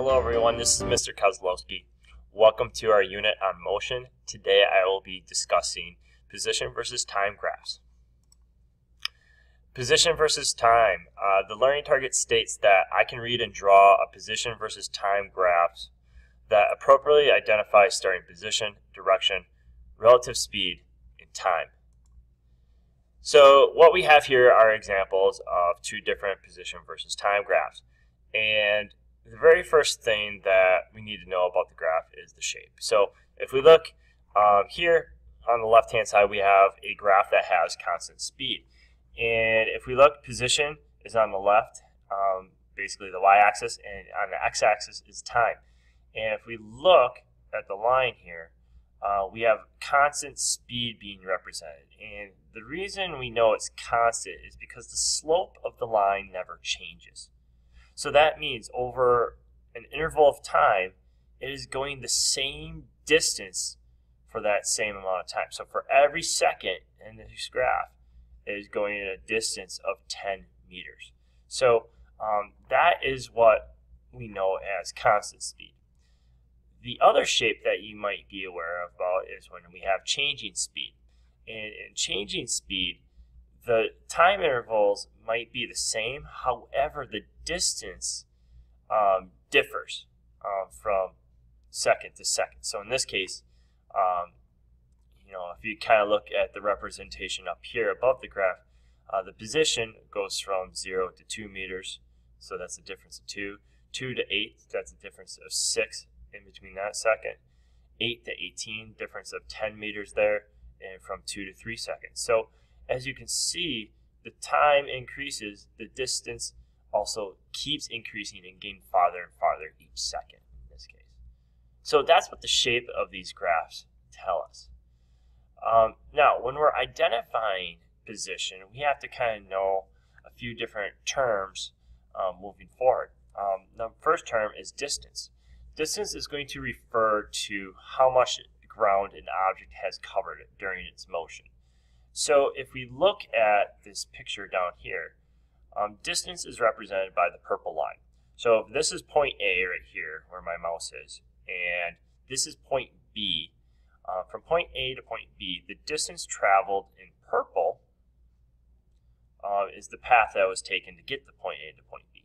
Hello everyone, this is Mr. Kozlowski. Welcome to our unit on motion. Today I will be discussing position versus time graphs. Position versus time. The learning target states that I can read and draw a position versus time graphs that appropriately identify starting position, direction, relative speed, and time. So what we have here are examples of two different position versus time graphs. And the very first thing that we need to know about the graph is the shape. So if we look here on the left hand side, we have a graph that has constant speed. And if we look, position is on the left, basically the y-axis, and on the x-axis is time. And if we look at the line here, we have constant speed being represented. And the reason we know it's constant is because the slope of the line never changes. So that means over an interval of time, it is going the same distance for that same amount of time. So for every second in this graph, it is going at a distance of 10 meters. So that is what we know as constant speed. The other shape that you might be aware of about is when we have changing speed. And in changing speed, the time intervals might be the same, however, the distance differs from second to second. So in this case, if you kind of look at the representation up here above the graph, the position goes from 0 to 2 meters, so that's a difference of 2. 2 to 8, that's a difference of 6 in between that second. 8 to 18, difference of 10 meters there, and from 2 to 3 seconds. So as you can see, the time increases, the distance also keeps increasing and getting farther and farther each second in this case. So that's what the shape of these graphs tell us. Now, when we're identifying position, we have to kind of know a few different terms moving forward. The first term is distance. Distance is going to refer to how much ground an object has covered during its motion. So if we look at this picture down here, distance is represented by the purple line. So if this is point A right here, where my mouse is, and this is point B, from point A to point B, the distance traveled in purple is the path that was taken to get to point A to point B.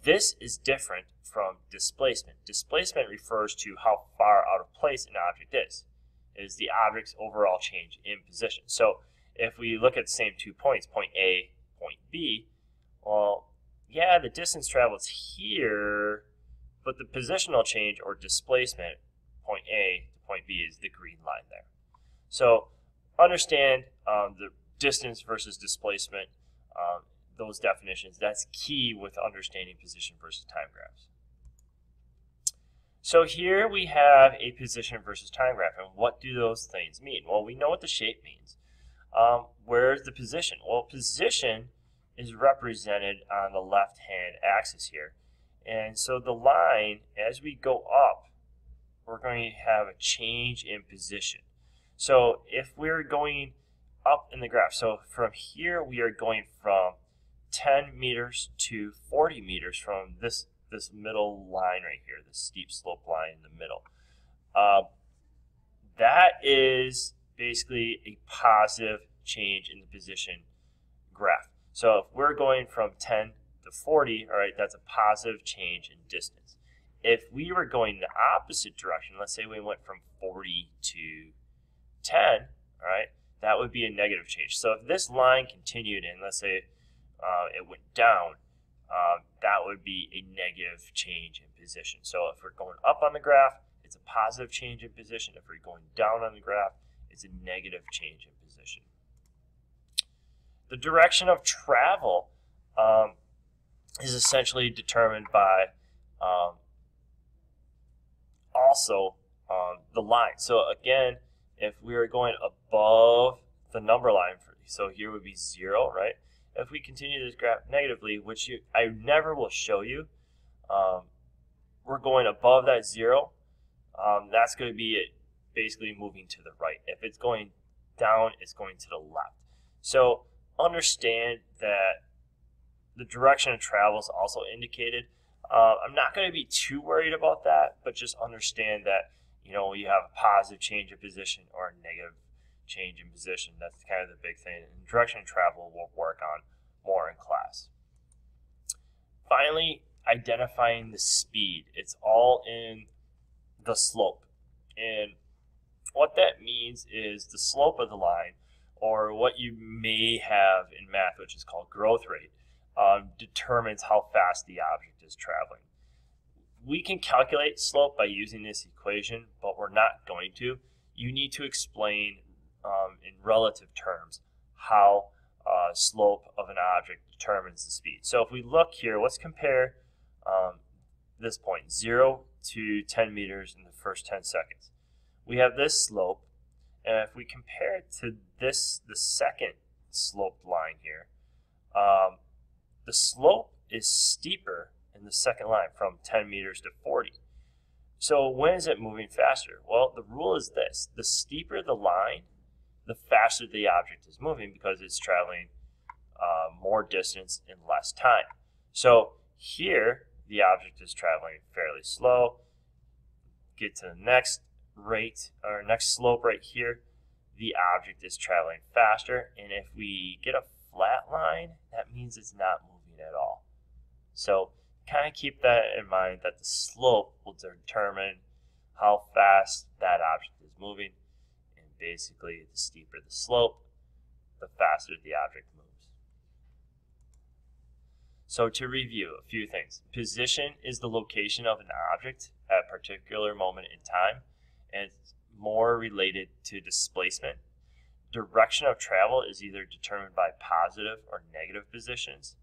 This is different from displacement. Displacement refers to how far out of place an object is. It is the object's overall change in position. So if we look at the same 2 points, point A, point B, well, yeah, the distance traveled here, but the positional change or displacement, point A to point B, is the green line there. So understand the distance versus displacement, those definitions. That's key with understanding position versus time graphs. So here we have a position versus time graph, and what do those things mean? Well, we know what the shape means. Where's the position? Well, position is represented on the left-hand axis here. And so the line, as we go up, we're going to have a change in position. So if we're going up in the graph, so from here we are going from 10 meters to 40 meters from this middle line right here, the steep slope line in the middle. That is basically a positive change in the position graph. So if we're going from 10 to 40, all right, that's a positive change in distance. If we were going the opposite direction, let's say we went from 40 to 10, all right, that would be a negative change. So if this line continued and let's say it went down, that would be a negative change in position. So if we're going up on the graph, it's a positive change in position. If we're going down on the graph, it's a negative change in position. The direction of travel is essentially determined by also the line. So again, if we are going above the number line, so here would be 0, right? If we continue this graph negatively, which I never will show you, we're going above that 0. That's going to be it, basically moving to the right. If it's going down, it's going to the left. So understand that the direction of travel is also indicated. I'm not going to be too worried about that, but just understand that, you have a positive change of position or a negative change in position. That's kind of the big thing. And direction of travel we'll work on more in class. Finally, identifying the speed. It's all in the slope. And what that means is the slope of the line, or what you may have in math, which is called growth rate, determines how fast the object is traveling. We can calculate slope by using this equation, but we're not going to. You need to explain in relative terms how slope of an object determines the speed. So if we look here, let's compare this point, 0 to 10 meters in the first 10 seconds. We have this slope, and if we compare it to the second sloped line here, the slope is steeper in the second line from 10 meters to 40. So when is it moving faster? Well, the rule is this: the steeper the line, the faster the object is moving, because it's traveling more distance in less time. So here, the object is traveling fairly slow. Get to the next rate, or next slope right here, the object is traveling faster. And if we get a flat line, that means it's not moving at all. So kind of keep that in mind, that the slope will determine how fast that object is moving. And basically, the steeper the slope, the faster the object moves. So to review a few things: position is the location of an object at a particular moment in time, and it's more related to displacement. Direction of travel is either determined by positive or negative positions.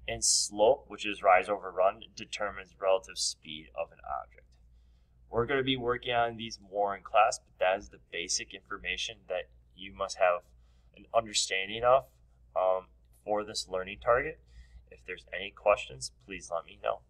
And slope, which is rise over run, determines relative speed of an object. We're going to be working on these more in class, but that is the basic information that you must have an understanding of for this learning target. If there's any questions, please let me know.